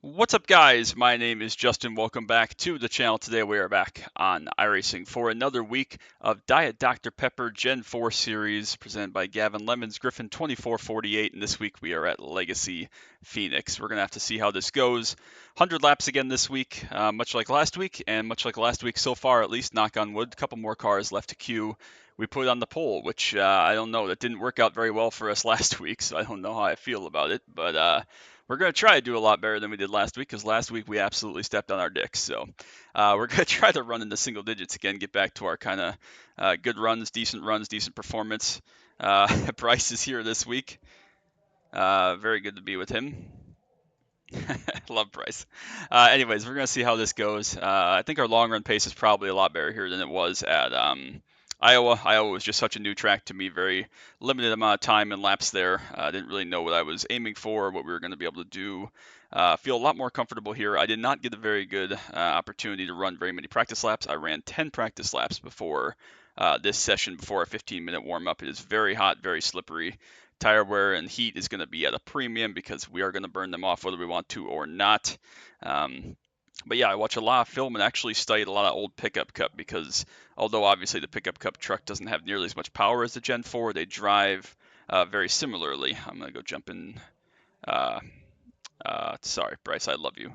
What's up, guys? My name is Justin. Welcome back to the channel. Today we are back on iRacing for another week of Diet Dr. Pepper Gen 4 series presented by Gavin Lemons Griffin 2448. And this week we are at Legacy Phoenix. We're going to have to see how this goes. 100 laps again this week, much like last week, and much like last week so far, at least, knock on wood. A couple more cars left to queue. We put it on the poll, which I don't know. That didn't work out very well for us last week, so I don't know how I feel about it. But we're going to try to do a lot better than we did last week because last week we absolutely stepped on our dicks. So we're going to try to run into single digits again, get back to our kind of good runs, decent performance. Bryce is here this week. Very good to be with him. Love Bryce. Anyways, we're going to see how this goes. I think our long run pace is probably a lot better here than it was at Iowa. Iowa was just such a new track to me, very limited amount of time and laps there. I didn't really know what I was aiming for, what we were going to be able to do. Feel a lot more comfortable here. I did not get a very good opportunity to run very many practice laps. I ran 10 practice laps before this session, before a 15-minute warm-up. It is very hot, very slippery. Tire wear and heat is going to be at a premium because we are going to burn them off whether we want to or not. But yeah, I watch a lot of film and actually studied a lot of old pickup cup because although obviously the pickup cup truck doesn't have nearly as much power as the Gen 4, they drive very similarly. I'm going to go jump in. Sorry, Bryce, I love you.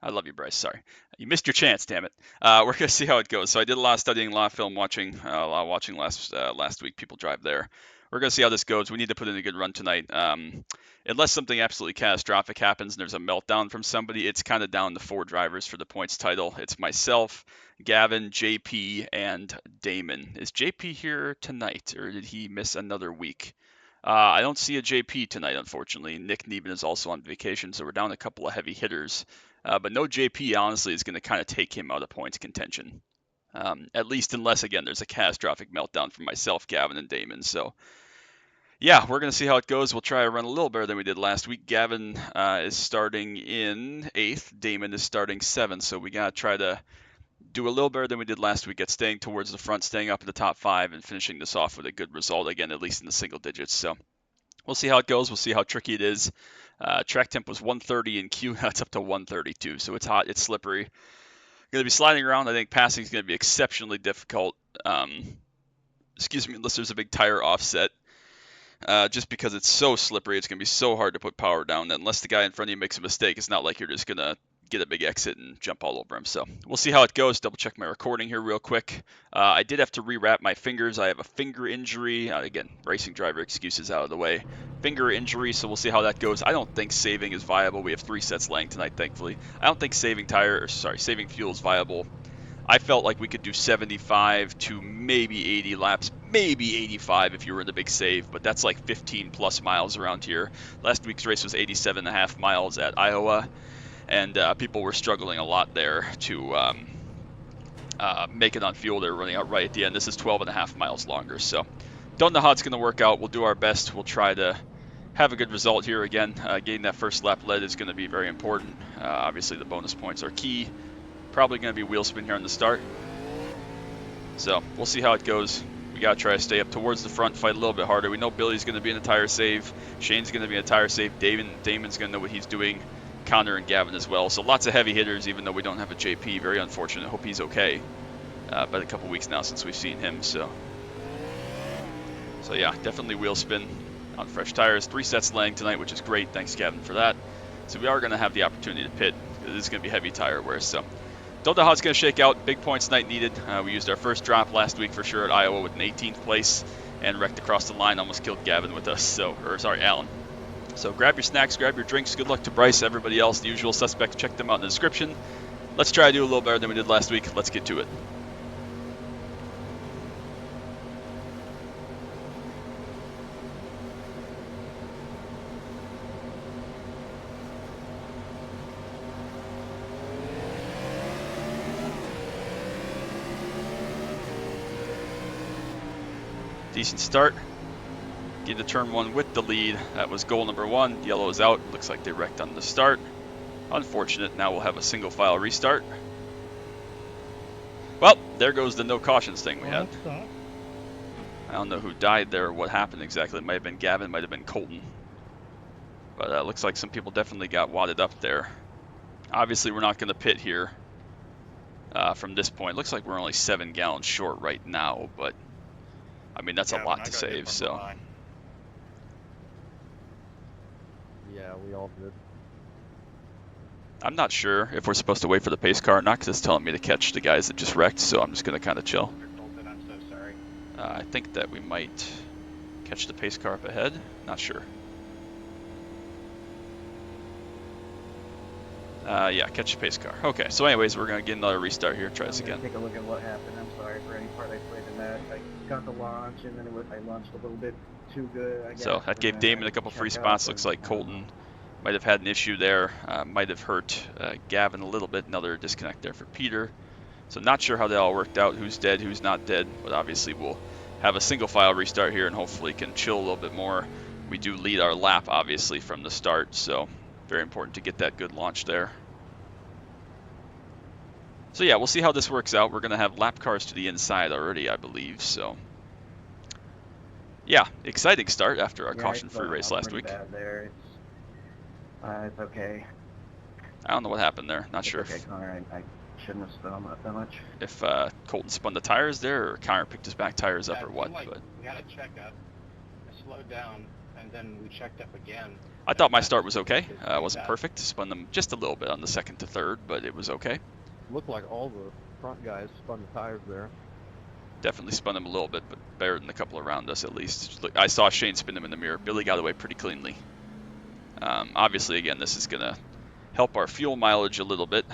I love you, Bryce. Sorry, you missed your chance. Damn it. We're gonna see how it goes. So I did a lot of studying, a lot of film watching, a lot of watching last week. People drive there. We're gonna see how this goes. We need to put in a good run tonight. Unless something absolutely catastrophic happens and there's a meltdown from somebody, it's kind of down to 4 drivers for the points title. It's myself, Gavin, JP, and Damon. Is JP here tonight, or did he miss another week? I don't see a JP tonight, unfortunately. Nick Neben is also on vacation, so we're down a couple of heavy hitters. But no JP, honestly, is going to kind of take him out of points contention. At least unless, again, there's a catastrophic meltdown for myself, Gavin, and Damon. So, yeah, we're going to see how it goes. We'll try to run a little better than we did last week. Gavin is starting in 8th. Damon is starting 7th. So we got to try to do a little better than we did last week at staying towards the front, staying up in the top 5, and finishing this off with a good result, again, at least in the single digits. So we'll see how it goes. We'll see how tricky it is. Track temp was 130 in Q. That's up to 132. So it's hot. It's slippery. Going to be sliding around. I think passing is going to be exceptionally difficult. Unless there's a big tire offset. Just because it's so slippery, it's going to be so hard to put power down. And unless the guy in front of you makes a mistake, it's not like you're just going to get a big exit and jump all over him. So we'll see how it goes. Double check my recording here real quick. I did have to rewrap my fingers. I have a finger injury. Again, racing driver excuses out of the way. Finger injury, so we'll see how that goes. I don't think saving is viable. We have 3 sets laying tonight, thankfully. I don't think saving fuel is viable. I felt like we could do 75 to maybe 80 laps, maybe 85 if you were in the big save, but that's like 15 plus miles around here. Last week's race was 87.5 miles at Iowa, and people were struggling a lot there to make it on fuel. They were running out right at the end. This is 12.5 miles longer, so don't know how it's going to work out. We'll do our best. We'll try to have a good result here again. Getting that first lap led is going to be very important. Obviously, the bonus points are key. Probably going to be wheel spin here on the start. So we'll see how it goes. We got to try to stay up towards the front, fight a little bit harder. We know Billy's going to be in a tire save. Shane's going to be in a tire save. Damon's going to know what he's doing. Connor and Gavin as well. So lots of heavy hitters, even though we don't have a JP. Very unfortunate. Hope he's okay. Been a couple weeks now since we've seen him. So yeah, definitely wheel spin on fresh tires. 3 sets laying tonight, which is great. Thanks, Gavin, for that. So we are going to have the opportunity to pit. It is going to be heavy tire wear. So don't know how it's going to shake out. Big points night needed. We used our first drop last week for sure at Iowa with an 18th place and wrecked across the line. Almost killed Gavin with us. Alan. So grab your snacks, grab your drinks. Good luck to Bryce, everybody else, the usual suspects. Check them out in the description. Let's try to do a little better than we did last week. Let's get to it. Decent start. Get to turn 1 with the lead. That was goal number 1. Yellow is out. Looks like they wrecked on the start. Unfortunate. Now we'll have a single file restart. Well, there goes the no cautions thing we had. I don't know who died there or what happened exactly. It might have been Gavin, might have been Colton. But it looks like some people definitely got wadded up there. Obviously, we're not going to pit here from this point. Looks like we're only 7 gallons short right now, but I mean, that's a lot to save, so. Yeah, we all did. I'm not sure if we're supposed to wait for the pace car or not, because it's telling me to catch the guys that just wrecked, so I'm just going to kind of chill. I'm so sorry. I think that we might catch the pace car up ahead. Not sure. Yeah, catch the pace car. Okay, so anyways, we're going to get another restart here. Try this again. Take a look at what happened. I'm sorry for any part I played in that. I got the launch, and then I launched a little bit too good, I guess. So that gave Damon a couple free spots. Looks like Colton might have had an issue there. Might have hurt Gavin a little bit. Another disconnect there for Peter. So not sure how that all worked out. Who's dead, who's not dead. But obviously we'll have a single file restart here and hopefully can chill a little bit more. We do lead our lap, obviously, from the start. So very important to get that good launch there. So yeah, we'll see how this works out. We're going to have lap cars to the inside already, I believe. So yeah, exciting start after our caution-free race last week. Bad there. It's okay. I don't know what happened there. Not sure. Okay, Connor, I shouldn't have spun up that much. If Colton spun the tires there, or Connor picked his back tires up, or what. Like but we had a checkup. I slowed down, and then we checked up again. I thought my start was okay. It wasn't perfect. Spun them just a little bit on the second to third, but it was okay. Looked like all the front guys spun the tires there. Definitely spun them a little bit, but better than a couple around us at least. I saw Shane spin them in the mirror. Billy got away pretty cleanly. Obviously, again, this is going to help our fuel mileage a little bit.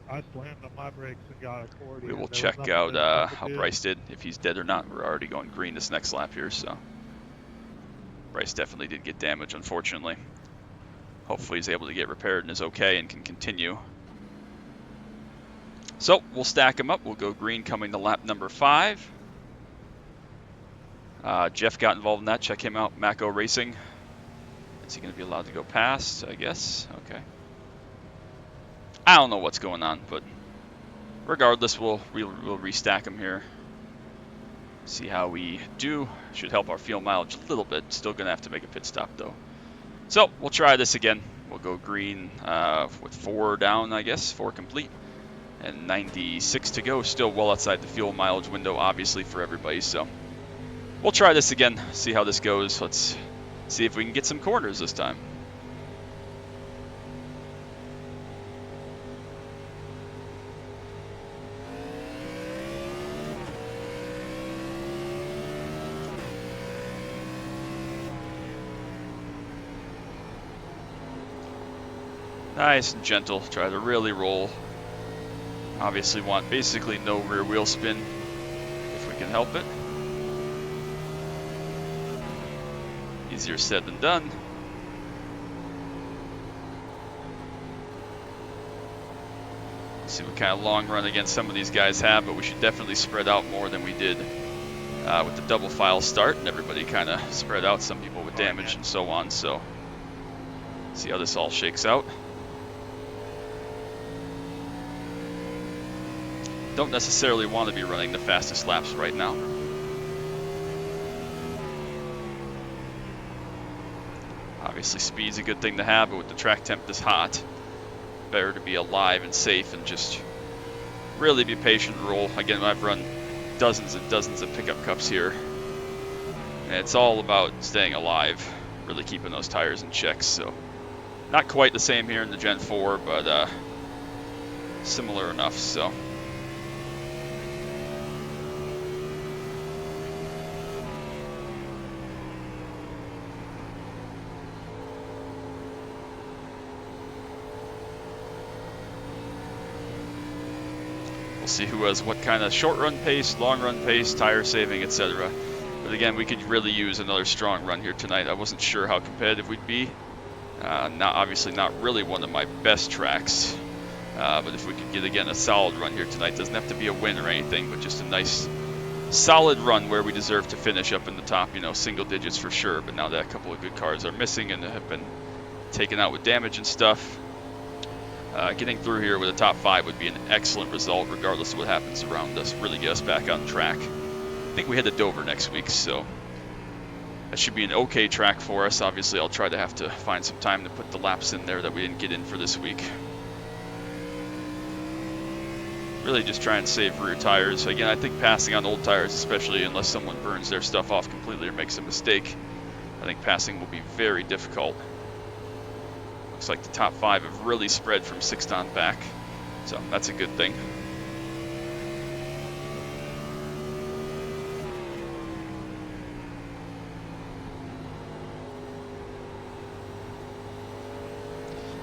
I slammed on my brakes and got a 40. We will check out how Bryce did, if he's dead or not. We're already going green this next lap here, so Bryce definitely did get damage, unfortunately. Hopefully he's able to get repaired and is okay and can continue. So we'll stack him up. We'll go green coming to lap number 5. Jeff got involved in that. Check him out, Mako Racing. Is he going to be allowed to go past? I guess. Okay. I don't know what's going on, but regardless, we'll restack him here. See how we do. Should help our fuel mileage a little bit. Still going to have to make a pit stop, though. So we'll try this again. We'll go green with 4 down, I guess, 4 complete. And 96 to go, still well outside the fuel mileage window, obviously, for everybody. So we'll try this again, see how this goes. Let's see if we can get some corners this time. Nice and gentle, try to really roll. Obviously want basically no rear wheel spin if we can help it. Easier said than done. See what kind of long run against some of these guys have, but we should definitely spread out more than we did with the double file start, and everybody kind of spread out, some people with damage and so on. So see how this all shakes out. Don't necessarily want to be running the fastest laps right now. Obviously speed's a good thing to have, but with the track temp this hot, better to be alive and safe and just really be patient and roll. Again, I've run dozens and dozens of pickup cups here, and it's all about staying alive, really keeping those tires in check. So not quite the same here in the Gen 4, but similar enough. So we'll see who has what kind of short run pace, long run pace, tire saving, etc. But again, we could really use another strong run here tonight. I wasn't sure how competitive we'd be. Obviously not really one of my best tracks. But if we could get, again, a solid run here tonight, doesn't have to be a win or anything, but just a nice solid run where we deserve to finish up in the top, single digits for sure. But now that a couple of good cars are missing and have been taken out with damage and stuff, Getting through here with a top 5 would be an excellent result regardless of what happens around us. Really get us back on track. I think we head to Dover next week, so that should be an okay track for us. Obviously, I'll try to have to find some time to put the laps in there that we didn't get in for this week. Really just try and save rear tires. Again, I think passing on old tires, especially unless someone burns their stuff off completely or makes a mistake, I think passing will be very difficult. Looks like the top 5 have really spread from 6th on back, so that's a good thing.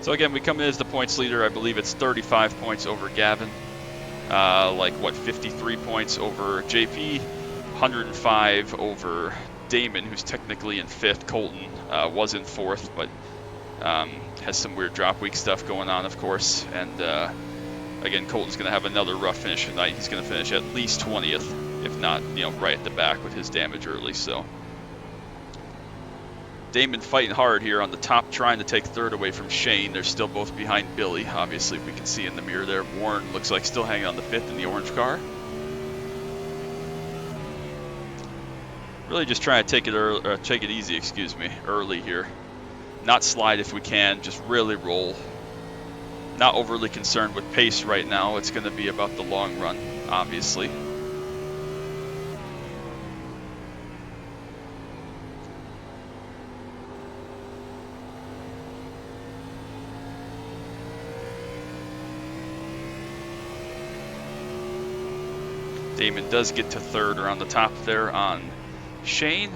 So again, we come in as the points leader. I believe it's 35 points over Gavin. Like, what, 53 points over JP, 105 over Damon, who's technically in 5th. Colton was in 4th, but has some weird drop week stuff going on, of course. And again, Colton's going to have another rough finish tonight. He's going to finish at least 20th, if not, right at the back with his damage early. So Damon fighting hard here on the top, trying to take 3rd away from Shane. They're still both behind Billy. Obviously, we can see in the mirror there. Warren looks like still hanging on the 5th in the orange car. Really just trying to take it easy, early here. Not slide if we can, just really roll. Not overly concerned with pace right now. It's going to be about the long run, obviously. Damon does get to 3rd around the top there on Shane.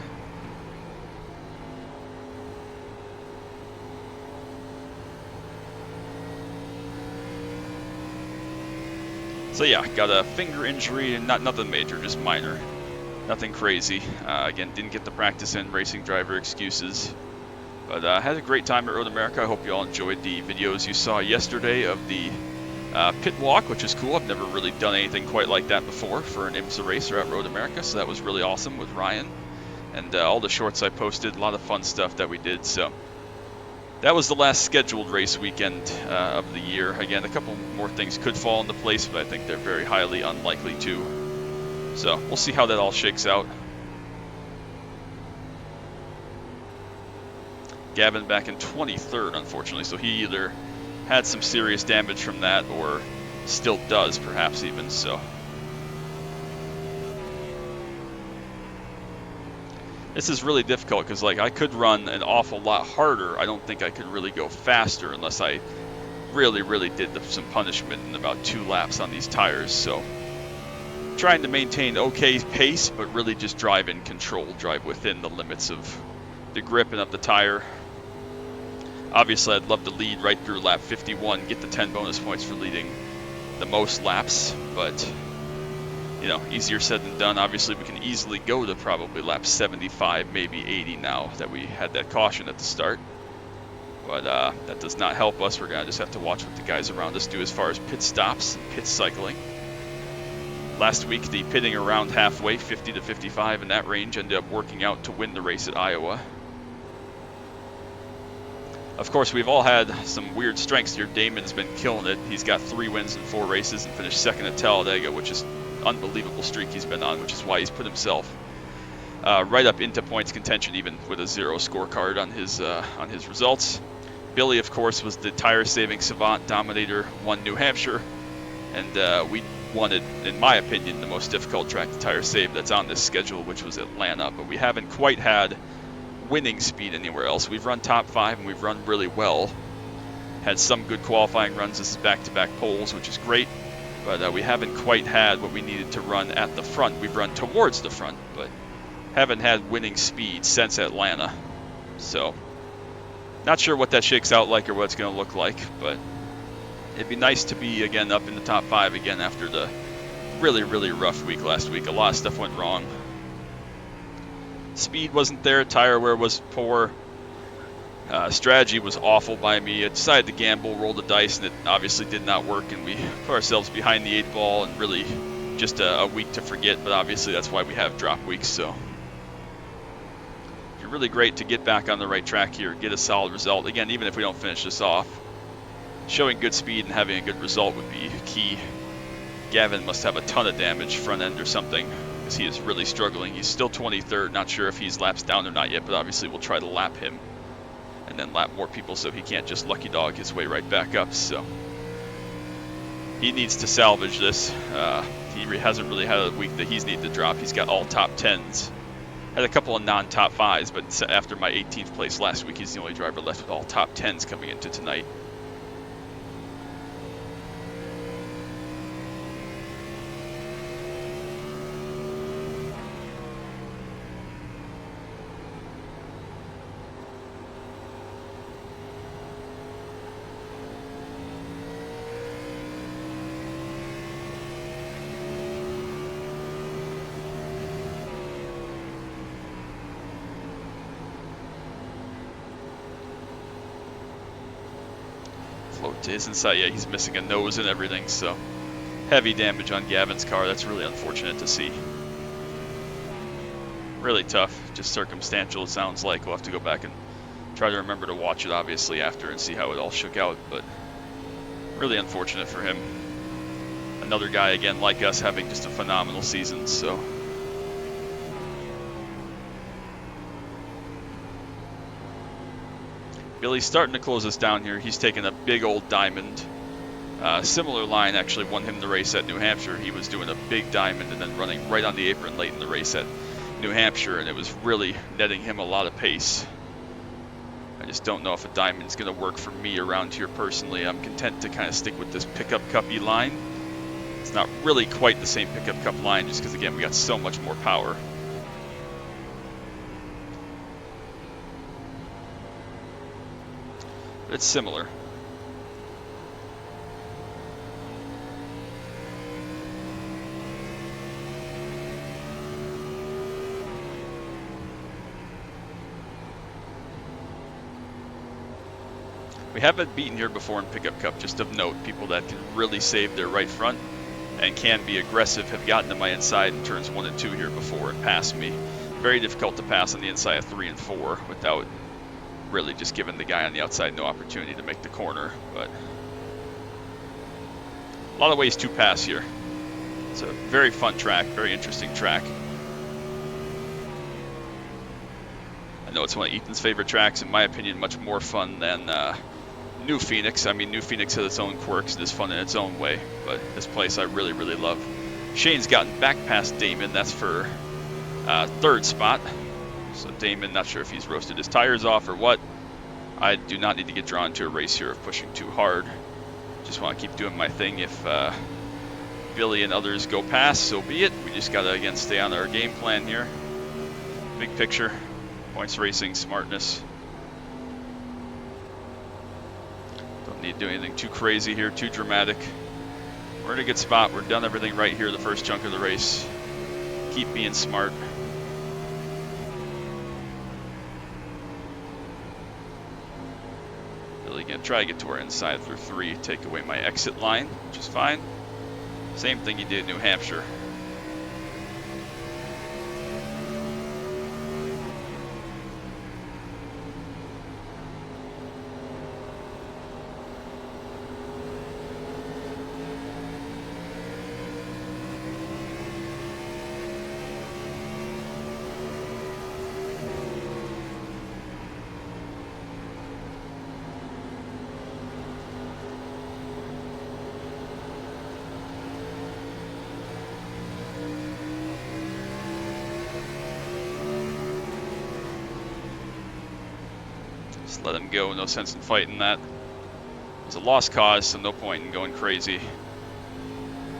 So yeah, got a finger injury, and nothing major, just minor. Nothing crazy. Again, didn't get the practice in, racing driver excuses. But had a great time at Road America. I hope you all enjoyed the videos you saw yesterday of the pit walk, which is cool. I've never really done anything quite like that before for an IMSA racer at Road America, so that was really awesome with Ryan. And all the shorts I posted, a lot of fun stuff that we did. So that was the last scheduled race weekend of the year. Again, a couple more things could fall into place, but I think they're very highly unlikely to. So we'll see how that all shakes out. Gavin back in 23rd, unfortunately, so he either had some serious damage from that or still does, perhaps even. So this is really difficult because, like, I could run an awful lot harder. I don't think I could really go faster unless I really did some punishment in about 2 laps on these tires. So trying to maintain okay pace, but really just drive in control, drive within the limits of the grip and of the tire. Obviously, I'd love to lead right through lap 51, get the 10 bonus points for leading the most laps, but, easier said than done. Obviously, we can easily go to probably lap 75, maybe 80 now that we had that caution at the start. But that does not help us. We're going to just have to watch what the guys around us do as far as pit stops and pit cycling. Last week, the pitting around halfway, 50 to 55 in that range, ended up working out to win the race at Iowa. Of course, we've all had some weird strengths here. Damon's been killing it. He's got 3 wins in 4 races and finished 2nd at Talladega, which is an unbelievable streak he's been on, which is why he's put himself right up into points contention, even with a 0 scorecard on his results. Billy, of course, was the tire-saving savant, dominator, won New Hampshire, and we wanted, in my opinion, the most difficult track to tire save that's on this schedule, which was Atlanta, but we haven't quite had winning speed anywhere else. We've run top 5 and we've run really well. Had some good qualifying runs. This is back-to-back poles, which is great, but we haven't quite had what we needed to run at the front. We've run towards the front, but haven't had winning speed since Atlanta. So not sure what that shakes out like or what it's going to look like, but it'd be nice to be again up in the top 5 again after the really rough week last week. A lot of stuff went wrong. Speed wasn't there, tire wear was poor, strategy was awful by me. I decided to gamble, roll the dice, and it obviously did not work, and we put ourselves behind the 8 ball and really just a week to forget, but obviously that's why we have drop weeks. So it's really great to get back on the right track here, get a solid result. Again, even if we don't finish this off, showing good speed and having a good result would be key. Gavin must have a ton of damage front end or something, because he is really struggling. He's still 23rd, not sure if he's laps down or not yet, but obviously we'll try to lap him and then lap more people so he can't just lucky dog his way right back up. So he needs to salvage this. He hasn't really had a week that he's needed to drop. He's got all top 10s. Had a couple of non-top 5s, but after my 18th place last week, he's the only driver left with all top 10s coming into tonight. Float to his inside. Yeah, he's missing a nose and everything, so heavy damage on Gavin's car. That's really unfortunate to see. Really tough, just circumstantial it sounds like. We'll have to go back and try to remember to watch it obviously after and see how it all shook out, but really unfortunate for him. Another guy again like us having just a phenomenal season, so. Billy's starting to close us down here. He's taking a big old diamond. Similar line actually won him the race at New Hampshire. He was doing a big diamond and then running right on the apron late in the race at New Hampshire, and it was really netting him a lot of pace. I just don't know if a diamond's going to work for me around here personally. I'm content to kind of stick with this pickup cup-y line. It's not really quite the same pickup cup line just because, again, we got so much more power. But it's similar. We have been beaten here before in pickup cup, just of note. People that can really save their right front and can be aggressive have gotten to my inside in turns 1 and 2 here before and passed me. Very difficult to pass on the inside of 3 and 4 without really just giving the guy on the outside no opportunity to make the corner. But a lot of ways to pass here. It's a very fun track, very interesting track. I know it's one of Ethan's favorite tracks, in my opinion, much more fun than New Phoenix. I mean, New Phoenix has its own quirks and is fun in its own way, but this place I really, really love. Shane's gotten back past Damon. That's for 3rd spot. So Damon, not sure if he's roasted his tires off or what. I do not need to get drawn to a race here of pushing too hard. Just want to keep doing my thing. If Billy and others go past, so be it. We just got to, again, stay on our game plan here. Big picture, points racing, smartness. Don't need to do anything too crazy here, too dramatic. We're in a good spot. We've done everything right here the first chunk of the race. Keep being smart. Really gonna try to get to our inside through 3, take away my exit line, which is fine. Same thing you did in New Hampshire. Just let him go, no sense in fighting that. It's a lost cause, so no point in going crazy.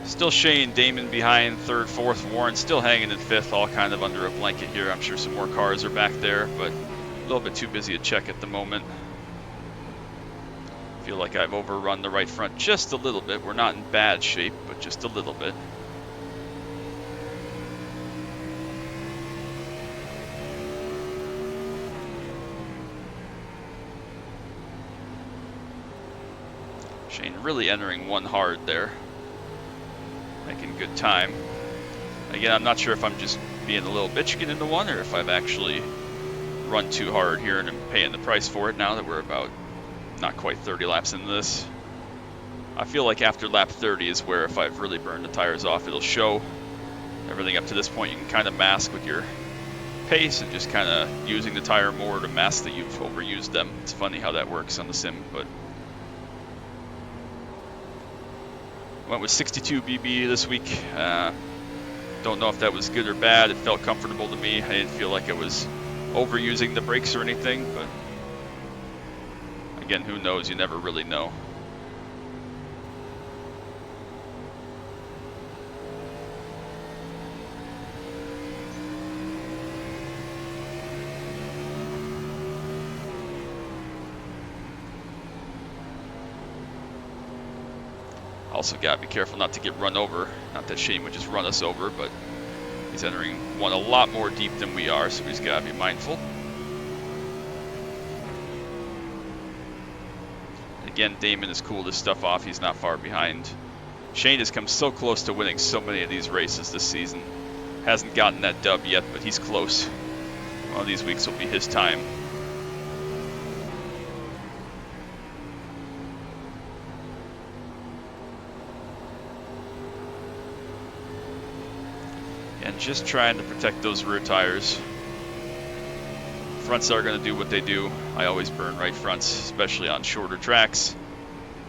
Still Shane, Damon behind 3rd, 4th, Warren still hanging in 5th, all kind of under a blanket here. I'm sure some more cars are back there, but a little bit too busy to check at the moment. Feel like I've overrun the right front just a little bit. We're not in bad shape, but just a little bit. Shane really entering one hard there. Making good time. Again, I'm not sure if I'm just being a little bitch getting into one or if I've actually run too hard here and I'm paying the price for it now that we're about not quite 30 laps into this. I feel like after lap 30 is where if I've really burned the tires off, it'll show. Everything up to this point you can kind of mask with your pace and just kind of using the tire more to mask that you've overused them. It's funny how that works on the sim, but went with 62 BB this week. Don't know if that was good or bad. It felt comfortable to me. I didn't feel like it was overusing the brakes or anything, but again, who knows? You never really know. Also gotta be careful not to get run over. Not that Shane would just run us over, but he's entering one a lot more deep than we are, so he's gotta be mindful. Again, Damon has cooled his stuff off. He's not far behind. Shane has come so close to winning so many of these races this season. Hasn't gotten that dub yet, but he's close. One of these weeks will be his time. And just trying to protect those rear tires. Fronts are going to do what they do. I always burn right fronts, especially on shorter tracks.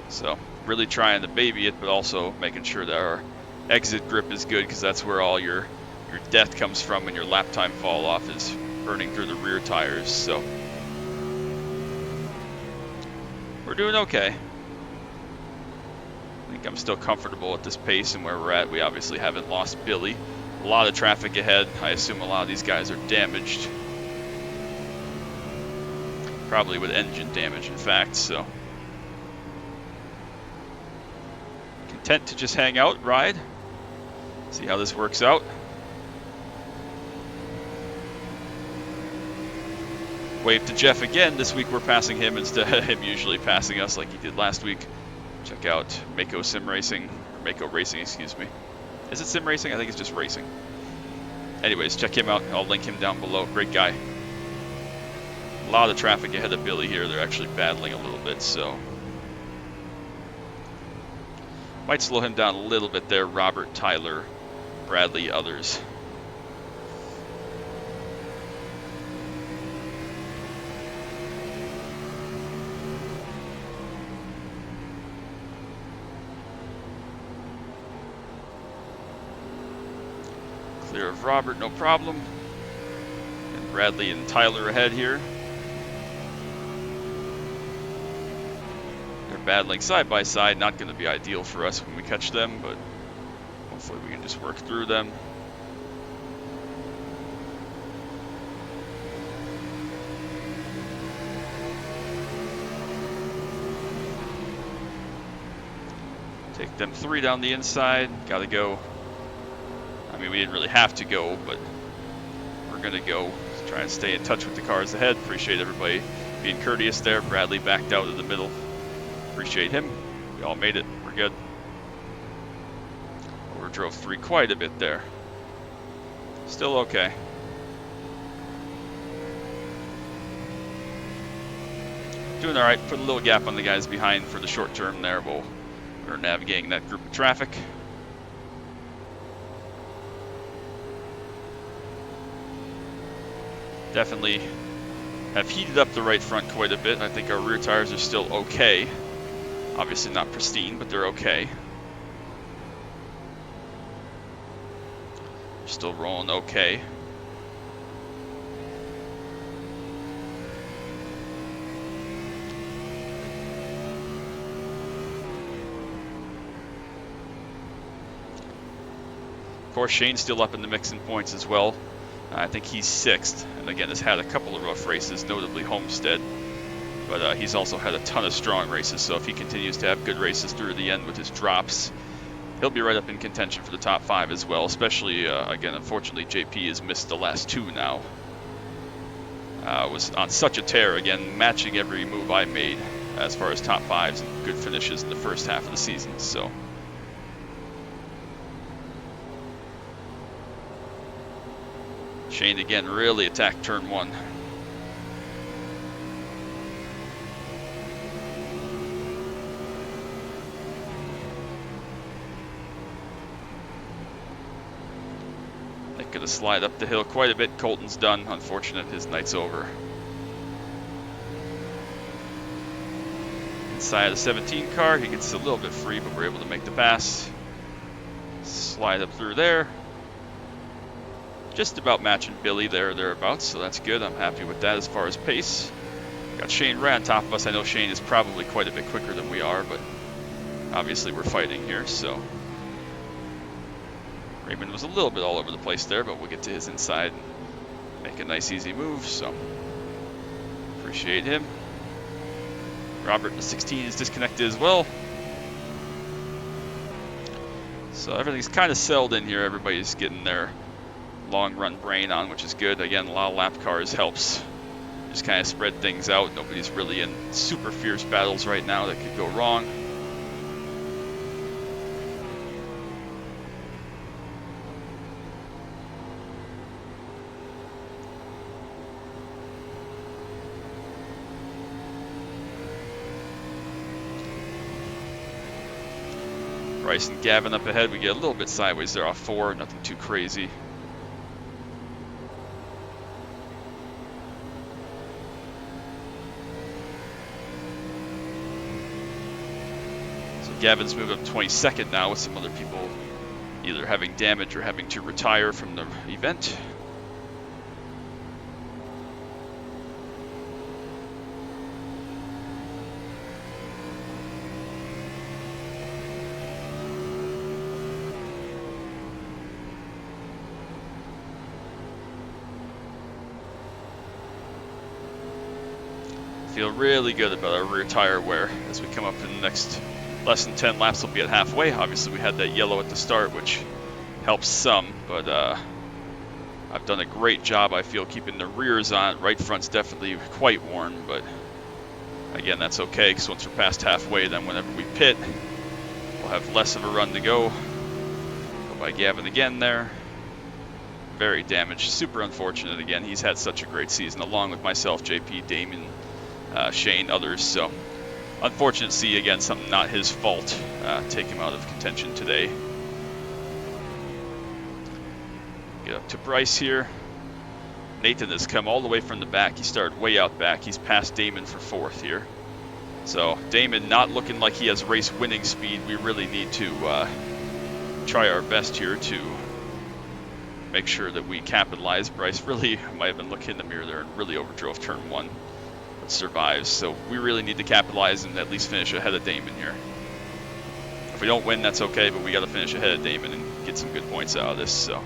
So really trying to baby it, but also making sure that our exit grip is good, because that's where all your death comes from and your lap time fall off, is burning through the rear tires. So we're doing okay. I think I'm still comfortable at this pace and where we're at. We obviously haven't lost Billy. A lot of traffic ahead. I assume a lot of these guys are damaged. Probably with engine damage, in fact, so. Content to just hang out, ride. See how this works out. Wave to Jeff again. This week we're passing him instead of him usually passing us like he did last week. Check out Mako Sim Racing, or Mako Racing, excuse me. Is it Sim Racing? I think it's just Racing. Anyways, check him out. I'll link him down below. Great guy. A lot of traffic ahead of Billy here. They're actually battling a little bit, so. Might slow him down a little bit there. Robert, Tyler, Bradley, others. Clear of Robert, no problem. And Bradley and Tyler ahead here. They're battling side by side. Not going to be ideal for us when we catch them, but hopefully we can just work through them. Take them 3 down the inside. Got to go. I mean, we didn't really have to go, but we're going to go. Let's try and stay in touch with the cars ahead. Appreciate everybody being courteous there. Bradley backed out of the middle. Appreciate him. We all made it. We're good. Overdrove 3 quite a bit there. Still okay. Doing all right. Put a little gap on the guys behind for the short term there. We're navigating that group of traffic. Definitely have heated up the right front quite a bit. I think our rear tires are still okay. Obviously not pristine, but they're okay. Still rolling okay. Of course, Shane's still up in the mix in points as well. I think he's 6th, and again has had a couple of rough races, notably Homestead, but he's also had a ton of strong races, so if he continues to have good races through the end with his drops, he'll be right up in contention for the top 5 as well, especially, again, unfortunately, JP has missed the last 2 now. Was on such a tear, again, matching every move I made as far as top 5s and good finishes in the first half of the season, so. Shane again really attacked turn 1. to slide up the hill quite a bit. Colton's done. Unfortunate, his night's over. Inside of the 17 car, he gets a little bit free, but we're able to make the pass. Slide up through there. Just about matching Billy there or thereabouts, so that's good. I'm happy with that as far as pace. Got Shane right on top of us. I know Shane is probably quite a bit quicker than we are, but obviously we're fighting here, so. Raymond was a little bit all over the place there, but we'll get to his inside and make a nice easy move, so appreciate him. Robert in the 16 is disconnected as well. So everything's kind of settled in here. Everybody's getting their long run brain on, which is good. Again, a lot of lap cars helps. Just kind of spread things out. Nobody's really in super fierce battles right now that could go wrong. Bryce and Gavin up ahead. We get a little bit sideways there off 4, nothing too crazy. So Gavin's moved up 22nd now with some other people either having damage or having to retire from the event. Feel really good about our rear tire wear as we come up in the next less than 10 laps. We'll be at halfway. Obviously we had that yellow at the start, which helps some, but I've done a great job, I feel, keeping the rears on. Right front's definitely quite worn, but again, that's okay, because once we're past halfway, then whenever we pit, we'll have less of a run to go. Go by Gavin again there. Very damaged, super unfortunate again. He's had such a great season, along with myself, JP, Damon, Shane, others, so unfortunate to see, again, something not his fault take him out of contention today. Get up to Bryce here. Nathan has come all the way from the back. He started way out back. He's past Damon for 4th here. So Damon not looking like he has race winning speed. We really need to try our best here to make sure that we capitalize. Bryce really might have been looking in the mirror there and really overdrove turn 1. Survives, so we really need to capitalize and at least finish ahead of Damon here. If we don't win, that's okay, but we got to finish ahead of Damon and get some good points out of this. So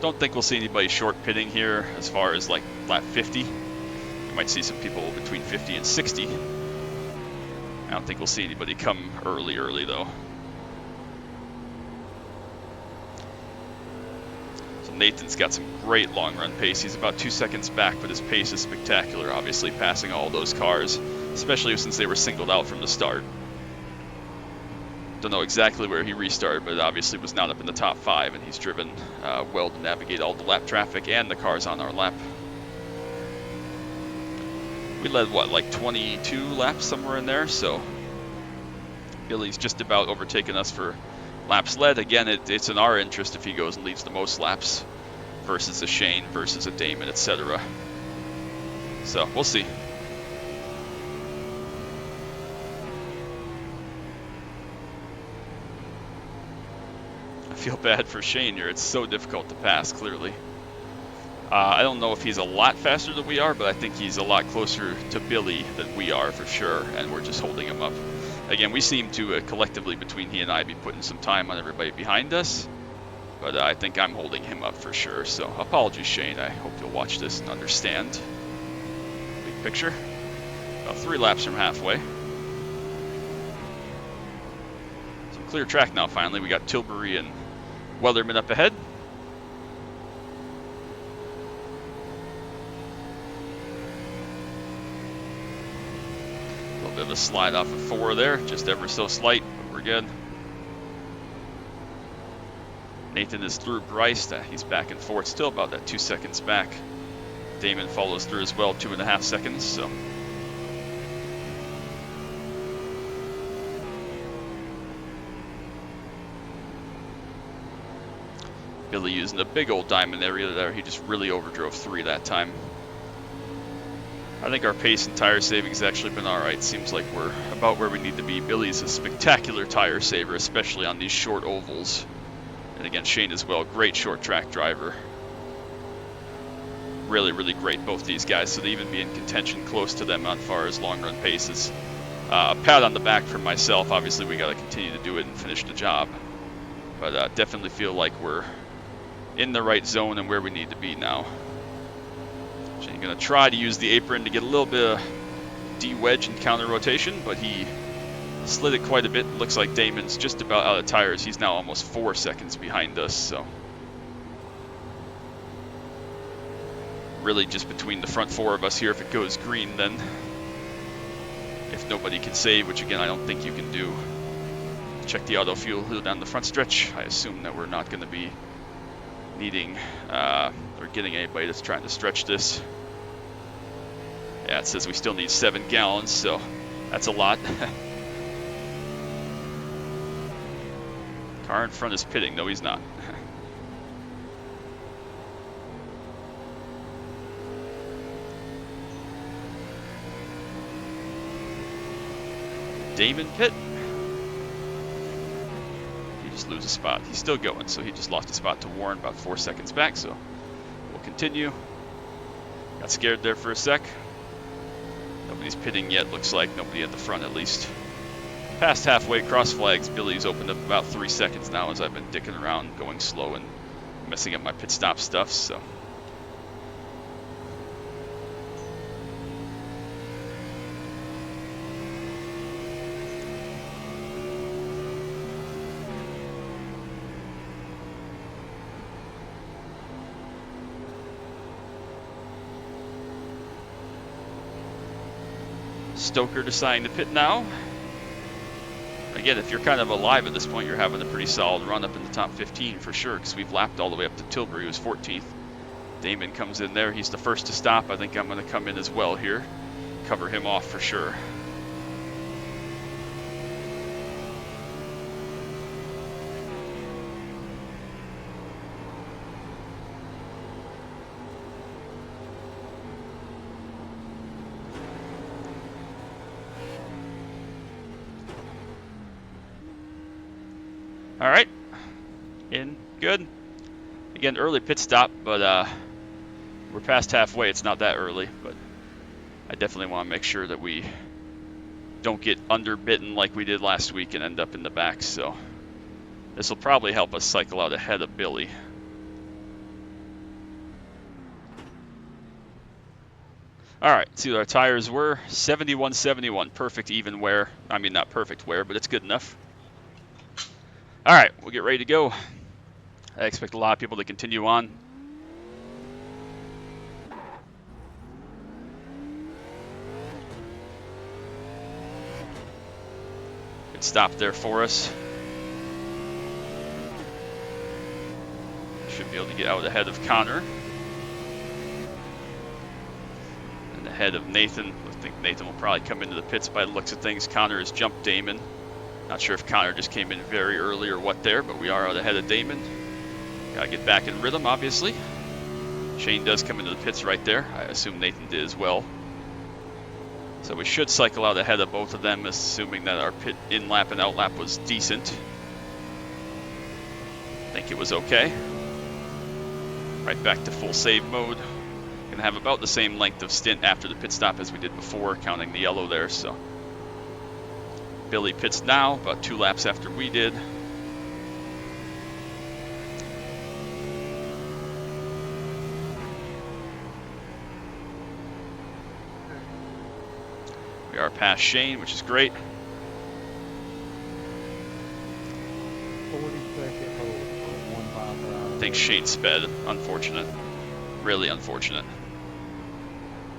don't think we'll see anybody short pitting here as far as like lap 50. You might see some people between 50 and 60. I don't think we'll see anybody come early though. Nathan's got some great long run pace. He's about 2 seconds back, but his pace is spectacular, obviously passing all those cars, especially since they were singled out from the start. Don't know exactly where he restarted, but it obviously was not up in the top 5, and he's driven well to navigate all the lap traffic and the cars on our lap. We led, what, like 22 laps, somewhere in there, so Billy's just about overtaken us for laps led. Again, it's in our interest if he goes and leads the most laps versus a Shane, versus a Damon, etc. So we'll see. I feel bad for Shane here. It's so difficult to pass, clearly. I don't know if he's a lot faster than we are, but I think he's a lot closer to Billy than we are for sure, and we're just holding him up. Again, we seem to collectively between he and I be putting some time on everybody behind us, but I think I'm holding him up for sure. So apologies, Shane. I hope you'll watch this and understand. Big picture. About 3 laps from halfway. Some clear track now finally. We got Tilbury and Wellerman up ahead. Bit of a slide off of 4 there, just ever so slight, but we're good. Nathan is through Bryce. He's back and forth, still about that 2 seconds back. Damon follows through as well, 2.5 seconds. So Billy using a big old diamond area there. He just really overdrove 3 that time. I think our pace and tire savings has actually been alright. Seems like we're about where we need to be. Billy's a spectacular tire saver, especially on these short ovals. And again, Shane as well, great short track driver. Really, really great, both these guys. So to even be in contention close to them on far as long run paces. A pat on the back for myself. Obviously, we got to continue to do it and finish the job. But definitely feel like we're in the right zone and where we need to be now. Shane going to try to use the apron to get a little bit of de-wedge and counter rotation, but he slid it quite a bit. Looks like Damon's just about out of tires. He's now almost 4 seconds behind us, so really just between the front 4 of us here. If it goes green, then if nobody can save, which again I don't think you can do. Check the auto fuel down the front stretch. I assume that we're not going to be needing or getting anybody that's trying to stretch this. Yeah, it says we still need 7 gallons, so that's a lot. Car in front is pitting. No, he's not. Damon pit. He just loses a spot. He's still going, so he just lost a spot to Warren about 4 seconds back, so we'll continue. Got scared there for a sec. Nobody's pitting yet, looks like. Nobody at the front, at least. Past halfway, cross flags. Billy's opened up about 3 seconds now as I've been dicking around, going slow and messing up my pit stop stuff, so. Stoker deciding to pit now. Again, if you're kind of alive at this point, you're having a pretty solid run up in the top 15 for sure, because we've lapped all the way up to Tilbury, who's 14th. Damon comes in there. He's the first to stop. I think I'm going to come in as well here. Cover him off for sure. All right, in good. Again, early pit stop, but we're past halfway. It's not that early, but I definitely want to make sure that we don't get underbitten like we did last week and end up in the back. So this will probably help us cycle out ahead of Billy. All right, see what our tires were. 71-71, perfect even wear. I mean, not perfect wear, but it's good enough. All right, we'll get ready to go. I expect a lot of people to continue on. Good stop there for us. Should be able to get out ahead of Connor. And ahead of Nathan. I think Nathan will probably come into the pits by the looks of things. Connor has jumped Damon. Not sure if Connor just came in very early or what there, but we are out ahead of Damon. Gotta get back in rhythm, obviously. Shane does come into the pits right there. I assume Nathan did as well. So we should cycle out ahead of both of them, assuming that our pit in-lap and out-lap was decent. I think it was okay. Right back to full save mode. Gonna have about the same length of stint after the pit stop as we did before, counting the yellow there, so. Billy pits now, about 2 laps after we did. We are past Shane, which is great. 42nd hole for 1 mile per hour. I think Shane sped. Unfortunate. Really unfortunate.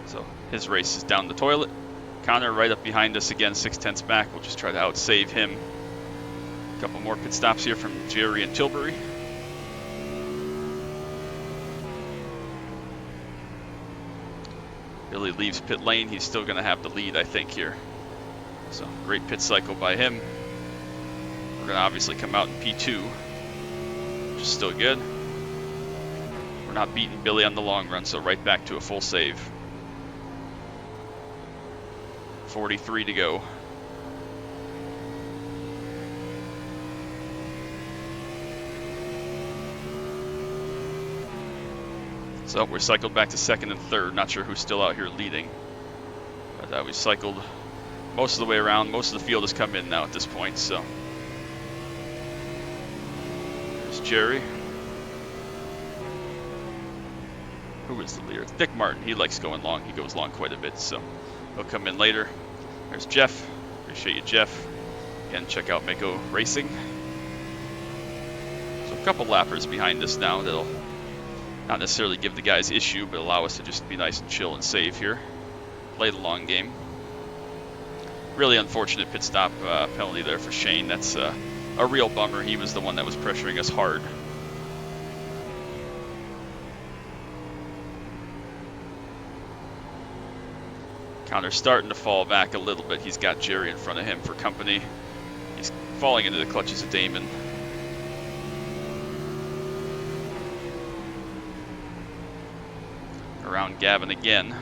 So his race is down the toilet. Connor right up behind us again, 6/10 back. We'll just try to outsave him. A couple more pit stops here from Jerry and Tilbury. Billy leaves pit lane. He's still going to have the lead, I think, here. So great pit cycle by him. We're going to obviously come out in P2, which is still good. We're not beating Billy on the long run, so right back to a full save. 43 to go. So we're cycled back to second and third. Not sure who's still out here leading. But we cycled most of the way around. Most of the field has come in now at this point. So there's Jerry. Who is the leader? Dick Martin. He likes going long. He goes long quite a bit. So he'll come in later. There's Jeff. Appreciate you, Jeff. Again, check out Mako Racing. So a couple lappers behind us now that'll not necessarily give the guys issue, but allow us to just be nice and chill and save here. Play the long game. Really unfortunate pit stop penalty there for Shane. That's a real bummer. He was the one that was pressuring us hard. Connor's starting to fall back a little bit. He's got Jerry in front of him for company. He's falling into the clutches of Damon. Around Gavin again.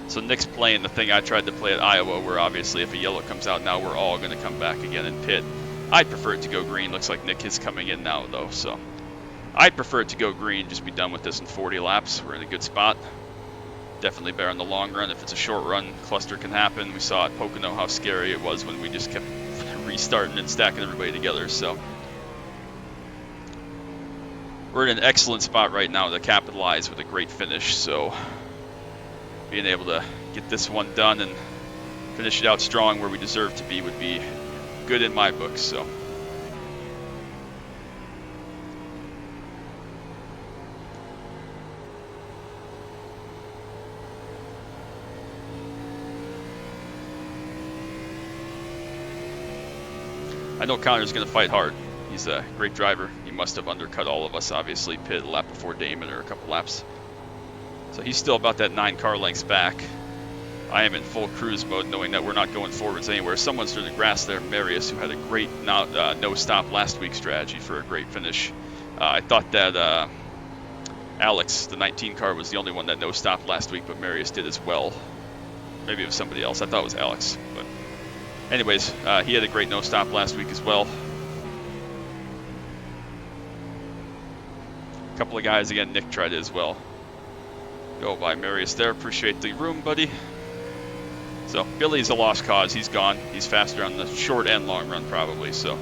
So Nick's playing the thing I tried to play at Iowa, where obviously if a yellow comes out now, we're all going to come back again and pit. I'd prefer it to go green. Looks like Nick is coming in now, though, so I'd prefer it to go green, just be done with this in 40 laps. We're in a good spot. Definitely better in the long run. If it's a short run, cluster can happen. We saw at Pocono how scary it was when we just kept restarting and stacking everybody together, so we're in an excellent spot right now to capitalize with a great finish, so being able to get this one done and finish it out strong where we deserve to be would be good in my book. So I know Connor's going to fight hard. He's a great driver. He must have undercut all of us, obviously, pit a lap before Damon or a couple laps. So he's still about that 9 car lengths back. I am in full cruise mode, knowing that we're not going forwards anywhere. Someone's through the grass there, Marius, who had a great no-stop last week strategy for a great finish. I thought that Alex, the 19 car, was the only one that no-stopped last week, but Marius did as well. Maybe it was somebody else. I thought it was Alex. But anyways, he had a great no-stop last week as well. A couple of guys, again, Nick tried it as well. Go by Marius there. Appreciate the room, buddy. So Billy's a lost cause. He's gone. He's faster on the short and long run probably. So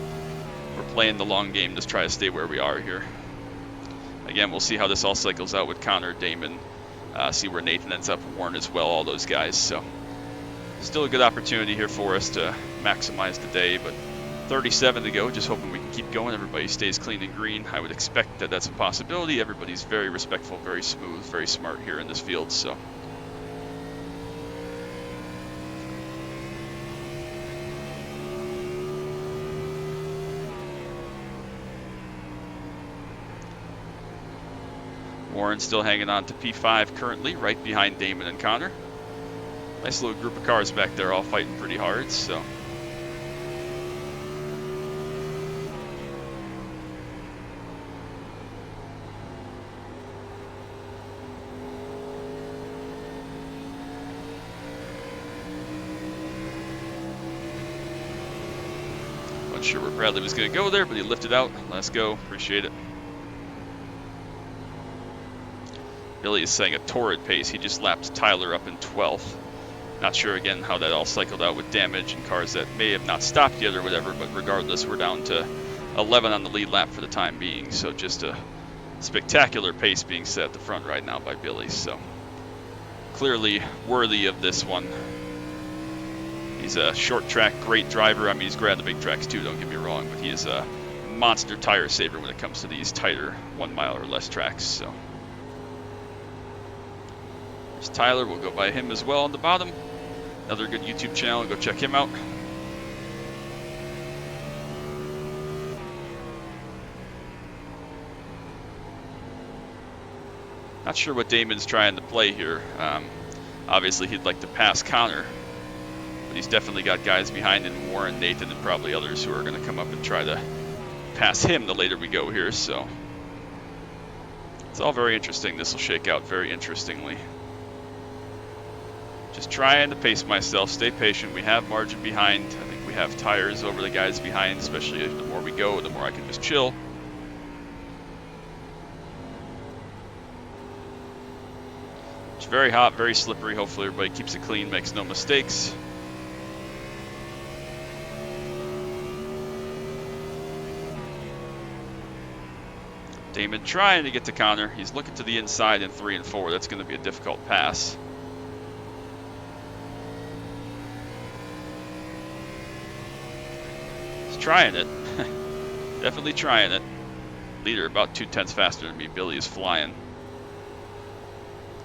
we're playing the long game to try to stay where we are here. Again, we'll see how this all cycles out with Connor, Damon, see where Nathan ends up, Warren as well, all those guys. So still a good opportunity here for us to maximize the day, but 37 to go. Just hoping we can keep going. Everybody stays clean and green. I would expect that that's a possibility. Everybody's very respectful, very smooth, very smart here in this field. So Warren still hanging on to P5 currently, right behind Damon and Connor. Nice little group of cars back there, all fighting pretty hard. So not sure where Bradley was going to go there, but he lifted out. Let's go. Appreciate it. Billy is saying a torrid pace. He just lapped Tyler up in 12th. Not sure again how that all cycled out with damage and cars that may have not stopped yet or whatever, but regardless, we're down to 11 on the lead lap for the time being. So just a spectacular pace being set at the front right now by Billy. So clearly worthy of this one. He's a short track great driver. I mean, he's great at the big tracks too, don't get me wrong, but he is a monster tire saver when it comes to these tighter 1 mile or less tracks. So there's Tyler. We'll go by him as well on the bottom. Another good YouTube channel. Go check him out. Not sure what Damon's trying to play here. Obviously, he'd like to pass Connor, but he's definitely got guys behind him, Warren, Nathan, and probably others who are going to come up and try to pass him the later we go here, so it's all very interesting. This will shake out very interestingly. Just trying to pace myself, stay patient. We have margin behind. I think we have tires over the guys behind, especially the more we go, the more I can just chill. It's very hot, very slippery. Hopefully everybody keeps it clean, makes no mistakes. Damon trying to get to Connor. He's looking to the inside in 3 and 4. That's going to be a difficult pass. He's trying it. Definitely trying it. Leader about 2/10 faster than me. Billy is flying.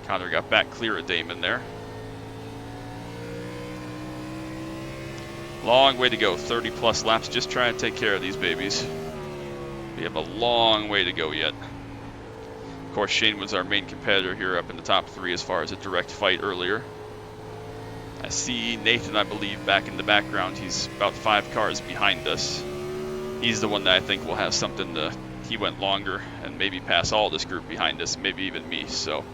Connor got back clear of Damon there. Long way to go. 30 plus laps. Just trying to take care of these babies. We have a long way to go yet. Of course, Shane was our main competitor here up in the top 3 as far as a direct fight earlier. I see Nathan, I believe, back in the background. He's about 5 cars behind us. He's the one that I think will have something to... He went longer and maybe pass all this group behind us, maybe even me. So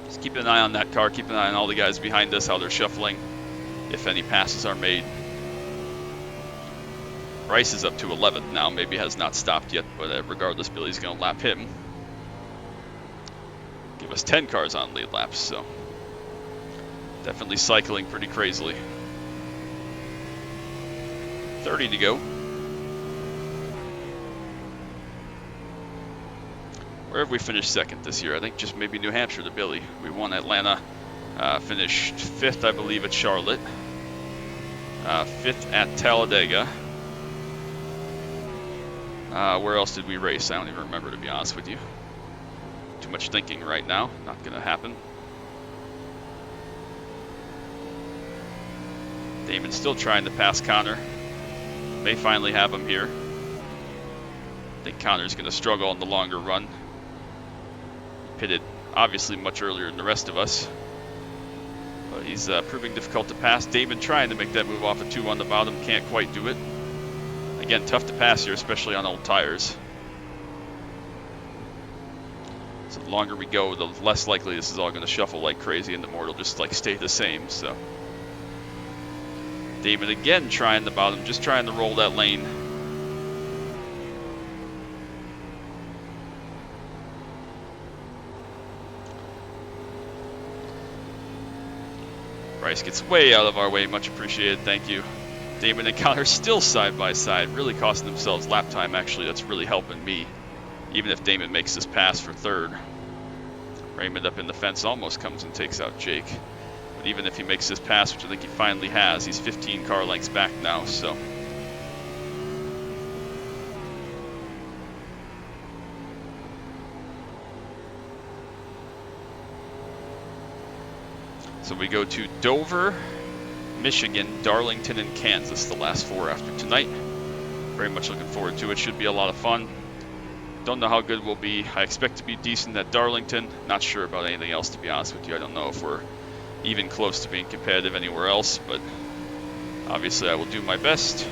just keep an eye on that car. Keep an eye on all the guys behind us, how they're shuffling, if any passes are made. Bryce is up to 11th now, maybe has not stopped yet, but regardless, Billy's going to lap him. Give us 10 cars on lead laps, so definitely cycling pretty crazily. 30 to go. Where have we finished second this year? I think just maybe New Hampshire to Billy. We won Atlanta, finished 5th, I believe, at Charlotte, 5th at Talladega. Where else did we race? I don't even remember, to be honest with you. Too much thinking right now. Not going to happen. Damon's still trying to pass Connor. May finally have him here. I think Connor's going to struggle on the longer run. Pitted obviously much earlier than the rest of us. But he's proving difficult to pass. Damon trying to make that move off of 2 on the bottom. Can't quite do it. Again, tough to pass here, especially on old tires. So the longer we go, the less likely this is all going to shuffle like crazy, and the more it'll just like stay the same. So Damon again trying the bottom, just trying to roll that lane. Bryce gets way out of our way, much appreciated, thank you. Damon and Connor still side by side, really costing themselves lap time. Actually, that's really helping me, even if Damon makes this pass for 3rd. Raymond up in the fence almost comes and takes out Jake. But even if he makes this pass, which I think he finally has, he's 15 car lengths back now, so. So we go to Dover, Michigan, Darlington, and Kansas, the last 4 after tonight. Very much looking forward to it. Should be a lot of fun. Don't know how good we'll be. I expect to be decent at Darlington. Not sure about anything else, to be honest with you. I don't know if we're even close to being competitive anywhere else, but obviously I will do my best.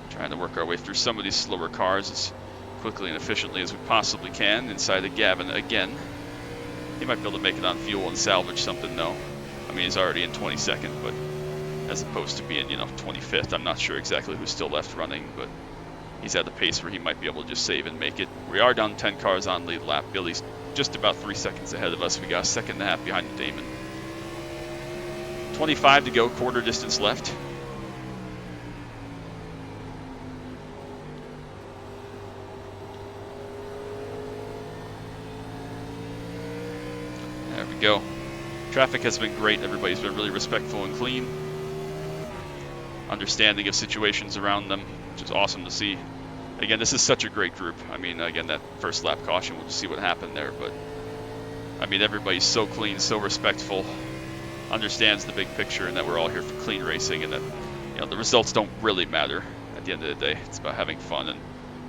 Trying to work our way through some of these slower cars as quickly and efficiently as we possibly can. Inside of Gavin again. He might be able to make it on fuel and salvage something, though. I mean, he's already in 22nd, but as opposed to being, 25th, I'm not sure exactly who's still left running, but he's at the pace where he might be able to just save and make it. We are down 10 cars on lead lap. Billy's just about 3 seconds ahead of us. We got a 1.5 seconds behind Damon. 25 to go, quarter distance left. There we go. Traffic has been great. Everybody's been really respectful and clean. Understanding of situations around them, which is awesome to see. Again, this is such a great group. I mean, again, that first lap caution, we'll just see what happened there. But, I mean, everybody's so clean, so respectful, understands the big picture, and that we're all here for clean racing, and that, the results don't really matter at the end of the day. It's about having fun and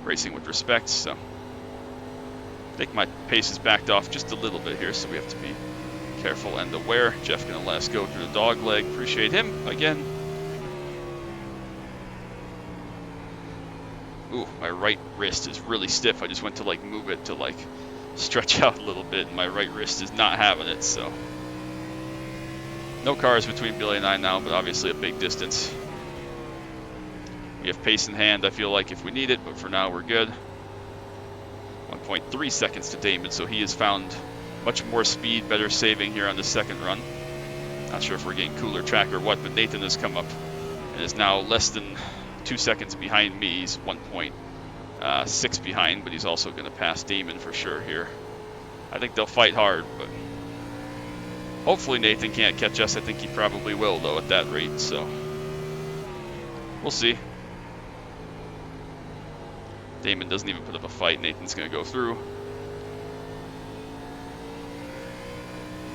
racing with respect. So I think my pace is backed off just a little bit here, so we have to be Careful and aware. Jeff gonna let us go through the dog leg. Appreciate him again. Ooh, my right wrist is really stiff. I just went to like move it to like stretch out a little bit, and my right wrist is not having it, so. No cars between Billy and I now, but obviously a big distance. We have pace in hand, I feel like, if we need it, but for now we're good. 1.3 seconds to Damon, so he has found much more speed, better saving here on the second run. Not sure if we're getting cooler track or what, but Nathan has come up and is now less than 2 seconds behind me. He's 1.6 behind, but he's also going to pass Damon for sure here. I think they'll fight hard, but hopefully Nathan can't catch us. I think he probably will, though, at that rate, so we'll see. Damon doesn't even put up a fight. Nathan's going to go through.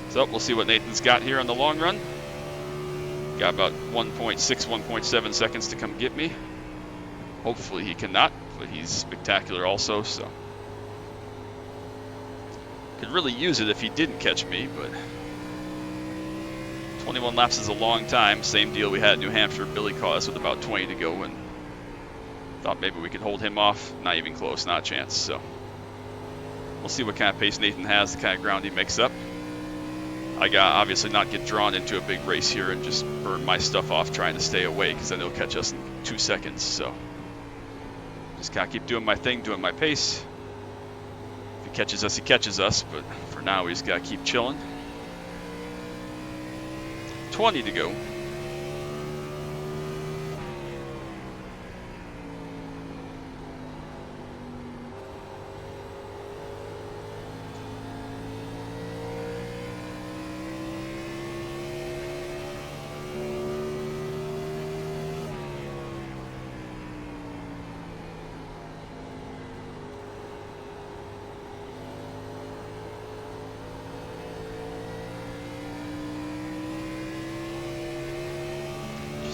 So we'll see what Nathan's got here on the long run. Got about 1.6, 1.7 seconds to come get me. Hopefully he cannot, but he's spectacular also, so. Could really use it if he didn't catch me, but 21 laps is a long time. Same deal we had in New Hampshire. Billy caught us with about 20 to go, and thought maybe we could hold him off. Not even close, not a chance, so. We'll see what kind of pace Nathan has, the kind of ground he makes up. I got obviously not get drawn into a big race here and just burn my stuff off trying to stay away, because then he'll catch us in 2 seconds, so. Just gotta keep doing my thing, doing my pace. If he catches us, he catches us, but for now he's gotta keep chilling. 20 to go.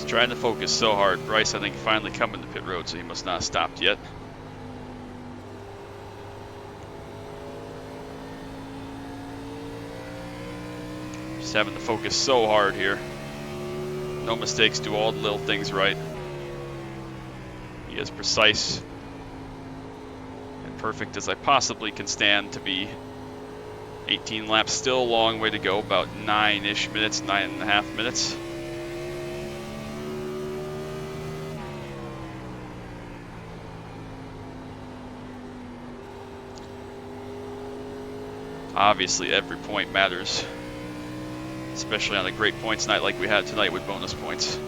Trying to focus so hard. Bryce, I think, finally coming to pit road, so he must not have stopped yet. Just having to focus so hard here. No mistakes, do all the little things right. Be as precise and perfect as I possibly can stand to be 18 laps. Still a long way to go, about 9-ish minutes, 9.5 minutes. Obviously, every point matters, especially on a great points night like we had tonight with bonus points.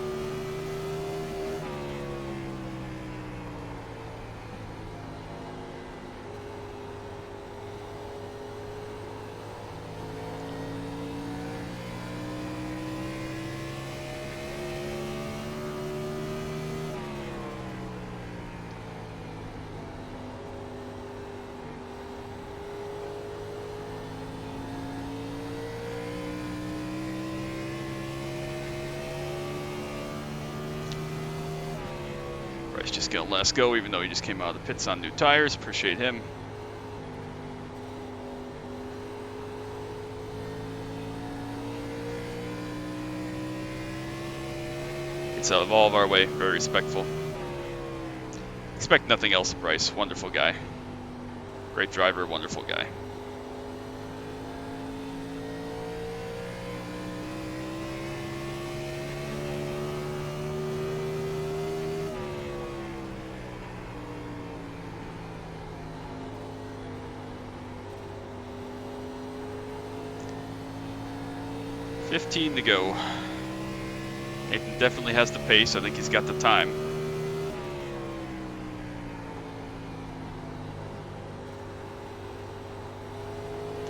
Just gonna let us go, even though he just came out of the pits on new tires. Appreciate him. Gets out of all of our way. Very respectful. Expect nothing else, Bryce. Wonderful guy. Great driver, wonderful guy. $15 to go. Nathan definitely has the pace. I think he's got the time.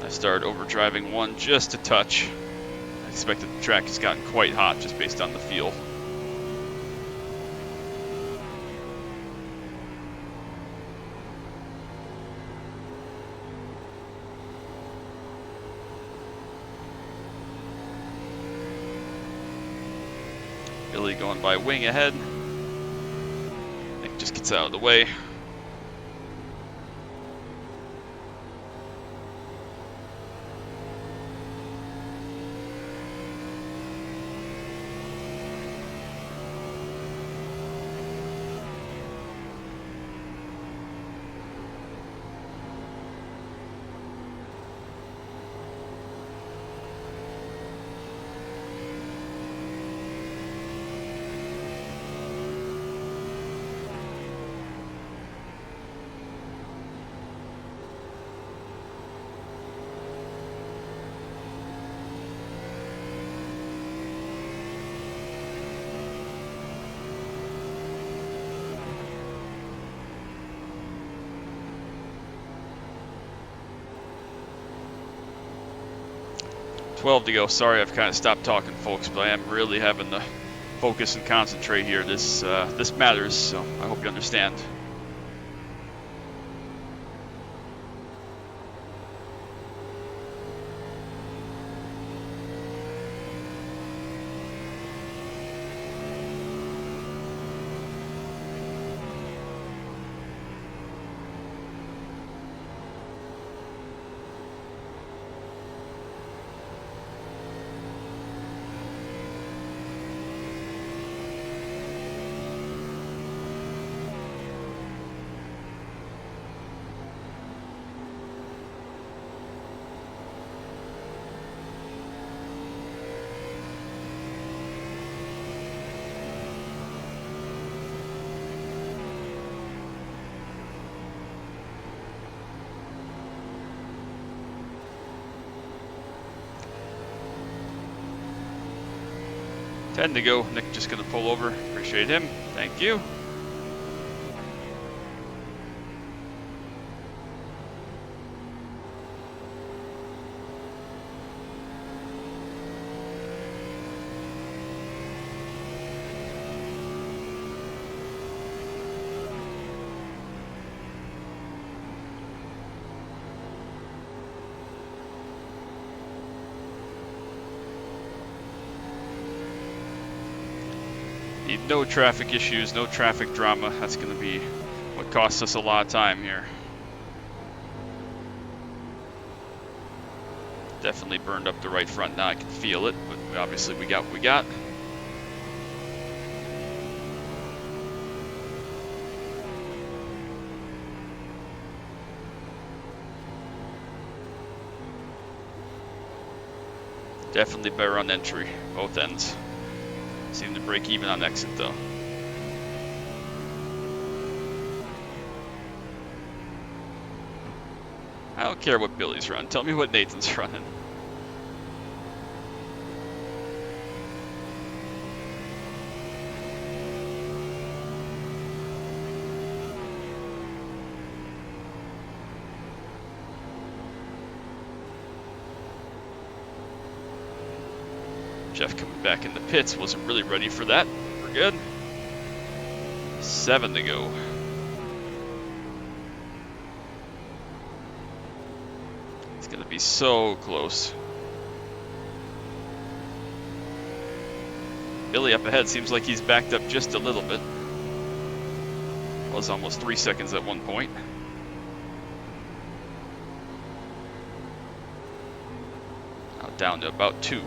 I started overdriving one just a touch. I expected the track has gotten quite hot just based on the feel. Billy going by wing ahead. Nick just gets out of the way. 12 to go. Sorry, I've kind of stopped talking, folks, but I am really having to focus and concentrate here. This matters, so I hope you understand. Ten to go. Nick just going to pull over. Appreciate him. Thank you. Need no traffic issues, no traffic drama. That's going to be what costs us a lot of time here. Definitely burned up the right front now. I can feel it, but obviously we got what we got. Definitely better on entry, both ends. Seem to break even on exit though. I don't care what Billy's running. Tell me what Nathan's running. Jeff coming back in the pits, wasn't really ready for that. We're good. 7 to go. It's gonna be so close. Billy up ahead seems like he's backed up just a little bit. Was almost 3 seconds at one point. Now down to about 2.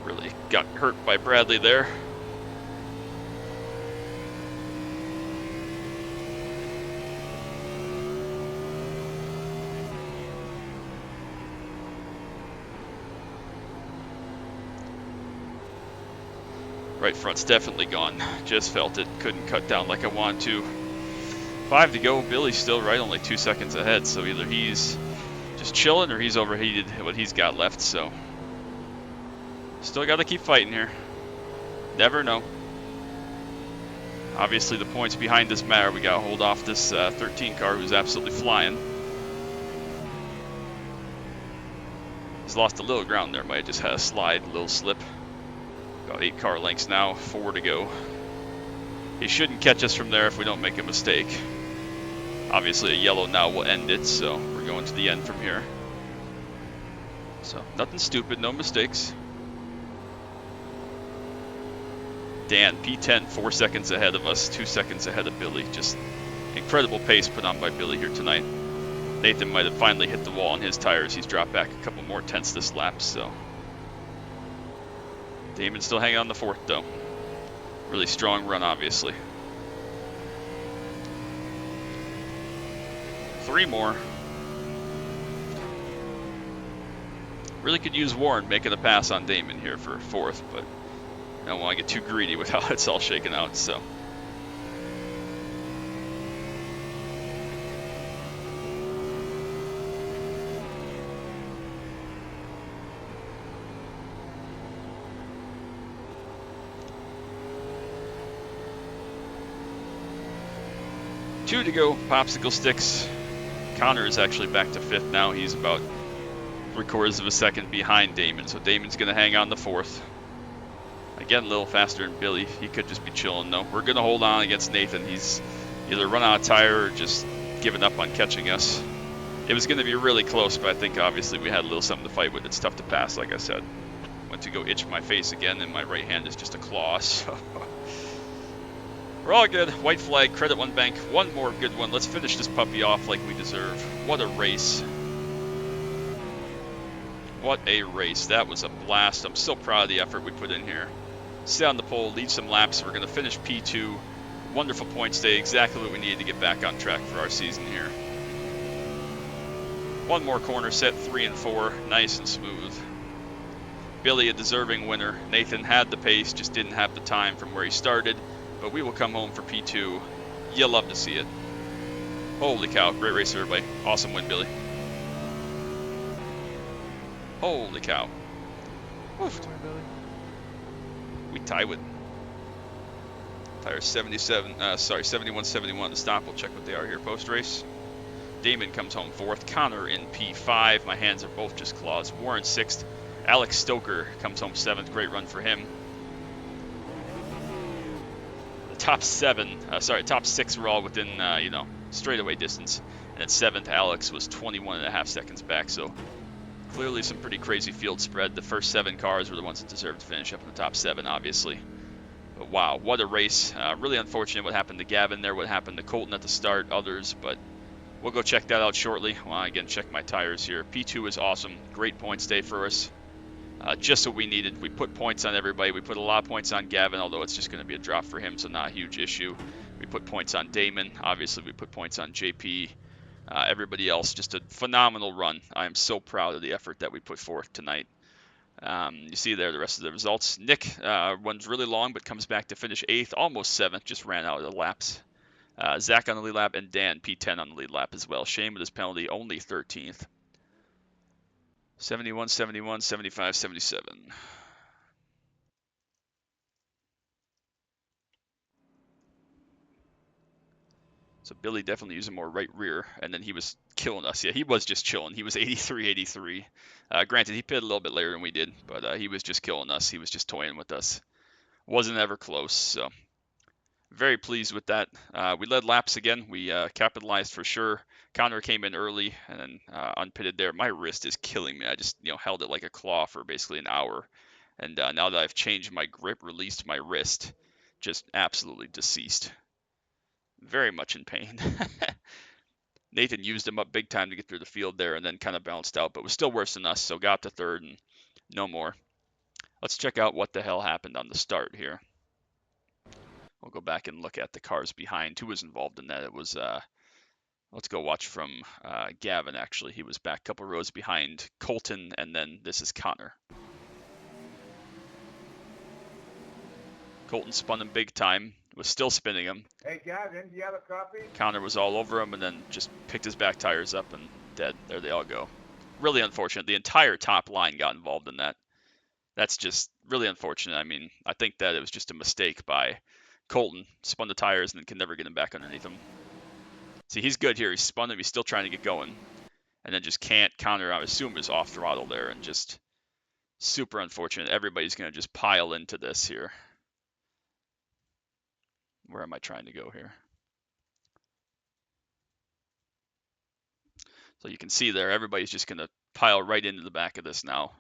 Really got hurt by Bradley there. Right front's definitely gone. Just felt it. Couldn't cut down like I wanted to. 5 to go. Billy's still right, only 2 seconds ahead. So either he's just chilling or he's overheated what he's got left. So still got to keep fighting here. Never know. Obviously the points behind us matter. We got to hold off this 13 car who's absolutely flying. He's lost a little ground there. Might have just had a slide, a little slip. About 8 car lengths now, 4 to go. He shouldn't catch us from there if we don't make a mistake. Obviously a yellow now will end it, so we're going to the end from here. So nothing stupid, no mistakes. Dan, P10, 4 seconds ahead of us, 2 seconds ahead of Billy. Just incredible pace put on by Billy here tonight. Nathan might have finally hit the wall on his tires. He's dropped back a couple more tenths this lap, so. Damon's still hanging on the 4th though. Really strong run, obviously. 3 more. Really could use Warren making a pass on Damon here for 4th, but I don't want to get too greedy with how it's all shaken out, so. 2 to go, popsicle sticks. Connor is actually back to 5th now. He's about 3/4 of a second behind Damon, so Damon's going to hang on the 4th. Again, a little faster than Billy. He could just be chilling, though. We're going to hold on against Nathan. He's either run out of tire or just given up on catching us. It was going to be really close, but I think obviously we had a little something to fight with. It's tough to pass, like I said. Went to go itch my face again, and my right hand is just a claw, so... We're all good. White flag, credit one bank. One more good one. Let's finish this puppy off like we deserve. What a race. What a race. That was a blast. I'm so proud of the effort we put in here. Stay on the pole, lead some laps. We're going to finish P2. Wonderful points day. Exactly what we needed to get back on track for our season here. One more corner set, 3 and 4. Nice and smooth. Billy, a deserving winner. Nathan had the pace, just didn't have the time from where he started. But we will come home for P2. You'll love to see it. Holy cow, great race everybody. Awesome win, Billy. Holy cow. Oof. We tie with tires 71-71 to stop. We'll check what they are here post-race. Damon comes home 4th. Connor in P5. My hands are both just claws. Warren 6th. Alex Stoker comes home 7th. Great run for him. Top 6 were all within, straightaway distance. And at 7th, Alex was 21.5 seconds back. So clearly some pretty crazy field spread. The first 7 cars were the ones that deserved to finish up in the top 7, obviously. But wow, what a race. Really unfortunate what happened to Gavin there, what happened to Colton at the start, others. But we'll go check that out shortly. Well, again, check my tires here. P2 is awesome. Great points day for us. Just what we needed. We put points on everybody. We put a lot of points on Gavin, although it's just going to be a drop for him, so not a huge issue. We put points on Damon. Obviously, we put points on JP. Everybody else, just a phenomenal run. I am so proud of the effort that we put forth tonight. You see there the rest of the results. Nick runs really long, but comes back to finish 8th, almost 7th, just ran out of the laps. Zach on the lead lap, and Dan P10 on the lead lap as well. Shane with his penalty, only 13th. 71, 71, 75, 77. So Billy definitely using more right rear, and then he was killing us. Yeah, he was just chilling. He was 83, 83. Granted, he pitted a little bit later than we did, but he was just killing us. He was just toying with us. Wasn't ever close, so very pleased with that. We led laps again. We capitalized for sure. Connor came in early and then unpitted there. My wrist is killing me. I just held it like a claw for basically an hour. And now that I've changed my grip, released my wrist, just absolutely deceased. Very much in pain. Nathan used him up big time to get through the field there and then kind of bounced out, but was still worse than us, so got to 3rd and no more. Let's check out what the hell happened on the start here. We'll go back and look at the cars behind. Who was involved in that? It was, let's go watch from Gavin, actually. He was back a couple rows behind Colton, and then this is Connor. Colton spun him big time, was still spinning him. Hey, Gavin, do you have a copy? Connor was all over him and then just picked his back tires up and dead. There they all go. Really unfortunate. The entire top line got involved in that. That's just really unfortunate. I mean, I think that it was just a mistake by Colton. Spun the tires and then can never get him back underneath him. See, he's good here. He's spun him. He's still trying to get going. And then just can't. Connor, I assume, is off throttle there. And just super unfortunate. Everybody's going to just pile into this here. Where am I trying to go here? So you can see there, everybody's just going to pile right into the back of this now.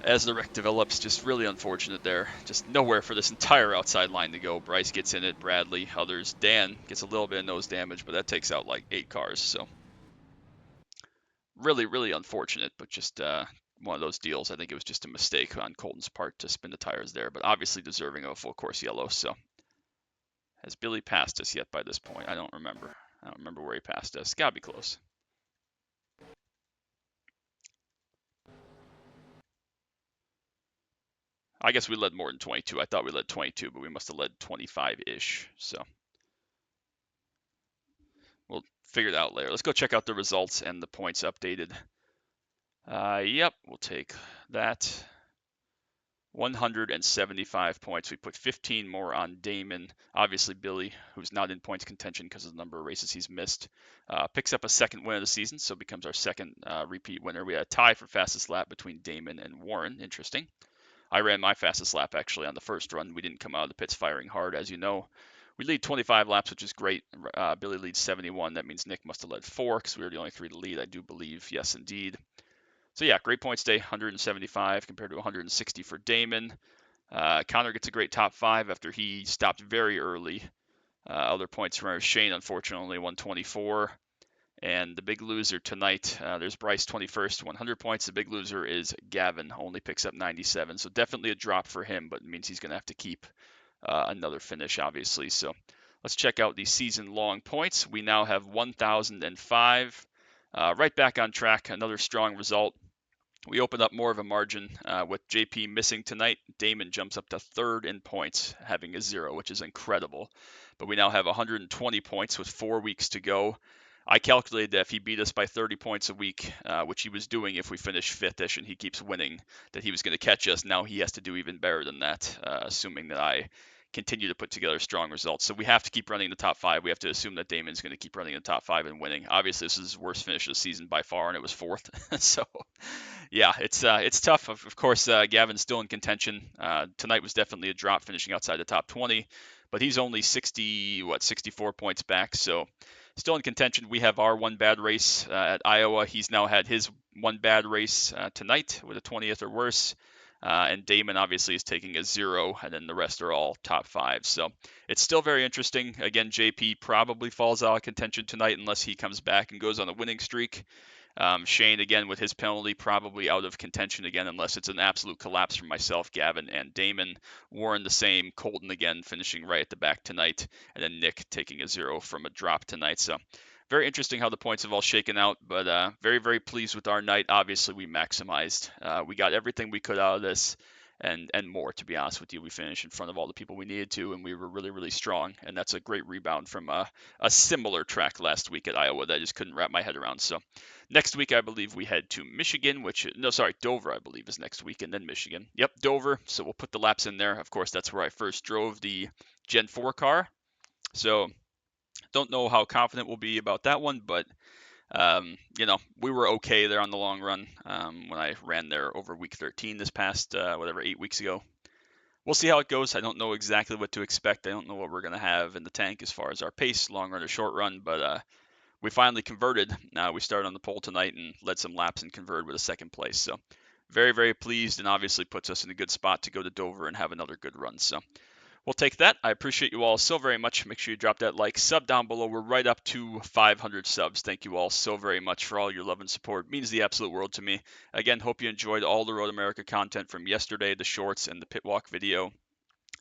As the wreck develops, just really unfortunate there. Just nowhere for this entire outside line to go. Bryce gets in it, Bradley, others. Dan gets a little bit of nose damage, but that takes out like 8 cars. So really, really unfortunate, but just one of those deals. I think it was just a mistake on Colton's part to spin the tires there, but obviously deserving of a full course yellow. So has Billy passed us yet by this point? I don't remember. I don't remember where he passed us. Gotta be close. I guess we led more than 22. I thought we led 22, but we must have led 25-ish. So we'll figure it out later. Let's go check out the results and the points updated. Yep, we'll take that. 175 points. We put 15 more on Damon. Obviously, Billy, who's not in points contention because of the number of races he's missed, picks up a second win of the season, so becomes our second repeat winner. We had a tie for fastest lap between Damon and Warren. Interesting. I ran my fastest lap actually on the first run. We didn't come out of the pits firing hard, as you know. We lead 25 laps, which is great. Billy leads 71. That means Nick must have led 4 because we were the only 3 to lead, I do believe. Yes, indeed. So yeah, great points day, 175 compared to 160 for Damon. Connor gets a great top 5 after he stopped very early. Other points from Shane, unfortunately, only 124. And the big loser tonight, there's Bryce 21st, 100 points. The big loser is Gavin, only picks up 97. So definitely a drop for him, but it means he's going to have to keep another finish, obviously. So let's check out the season-long points. We now have 1,005. Right back on track, another strong result. We opened up more of a margin with JP missing tonight. Damon jumps up to 3rd in points, having a 0, which is incredible. But we now have 120 points with 4 weeks to go. I calculated that if he beat us by 30 points a week, which he was doing if we finish 5th-ish and he keeps winning, that he was going to catch us. Now he has to do even better than that, assuming that I continue to put together strong results. So we have to keep running the top 5. We have to assume that Damon's going to keep running the top 5 and winning. Obviously, this is his worst finish of the season by far, and it was 4th. So, yeah, it's tough. Of course, Gavin's still in contention. Tonight was definitely a drop, finishing outside the top 20, but he's only 64 points back. So still in contention. We have our one bad race at Iowa. He's now had his one bad race tonight with a 20th or worse. And Damon obviously is taking a 0, and then the rest are all top 5. So it's still very interesting. Again, JP probably falls out of contention tonight unless he comes back and goes on a winning streak. Shane, again, with his penalty, probably out of contention again, unless it's an absolute collapse from myself, Gavin, and Damon. Warren the same. Colton again finishing right at the back tonight. And then Nick taking a 0 from a drop tonight. So very interesting how the points have all shaken out, but very, very pleased with our night. Obviously, we maximized. We got everything we could out of this. And more, to be honest with you. We finished in front of all the people we needed to, and we were really, really strong. And that's a great rebound from a similar track last week at Iowa that I just couldn't wrap my head around. So next week, I believe we head to Michigan, Dover, I believe, is next week, and then Michigan. Yep, Dover. So we'll put the laps in there. Of course, that's where I first drove the Gen 4 car. So don't know how confident we'll be about that one, but we were okay there on the long run when I ran there over week 13 this past, 8 weeks ago. We'll see how it goes. I don't know exactly what to expect. I don't know what we're going to have in the tank as far as our pace, long run or short run, but we finally converted. We started on the pole tonight and led some laps and converted with a 2nd place. So very, very pleased, and obviously puts us in a good spot to go to Dover and have another good run. So we'll take that. I appreciate you all so very much. Make sure you drop that like, sub down below. We're right up to 500 subs. Thank you all so very much for all your love and support. It means the absolute world to me. Again, hope you enjoyed all the Road America content from yesterday, the shorts, and the pit walk video.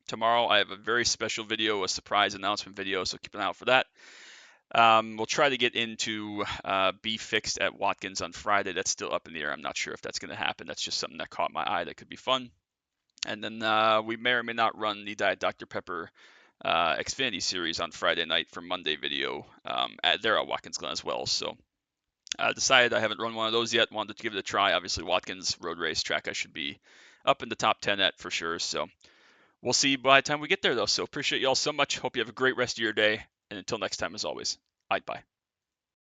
Tomorrow, I have a very special video, a surprise announcement video, so keep an eye out for that. We'll try to get into be fixed at Watkins on Friday. That's still up in the air. I'm not sure if that's going to happen. That's just something that caught my eye that could be fun. And then we may or may not run the Diet Dr. Pepper Xfinity Series on Friday night for Monday video there at Watkins Glen as well. So I decided I haven't run one of those yet. Wanted to give it a try. Obviously, Watkins road race track I should be up in the top 10 at for sure. So we'll see by the time we get there, though. So appreciate you all so much. Hope you have a great rest of your day. And until next time, as always, bye.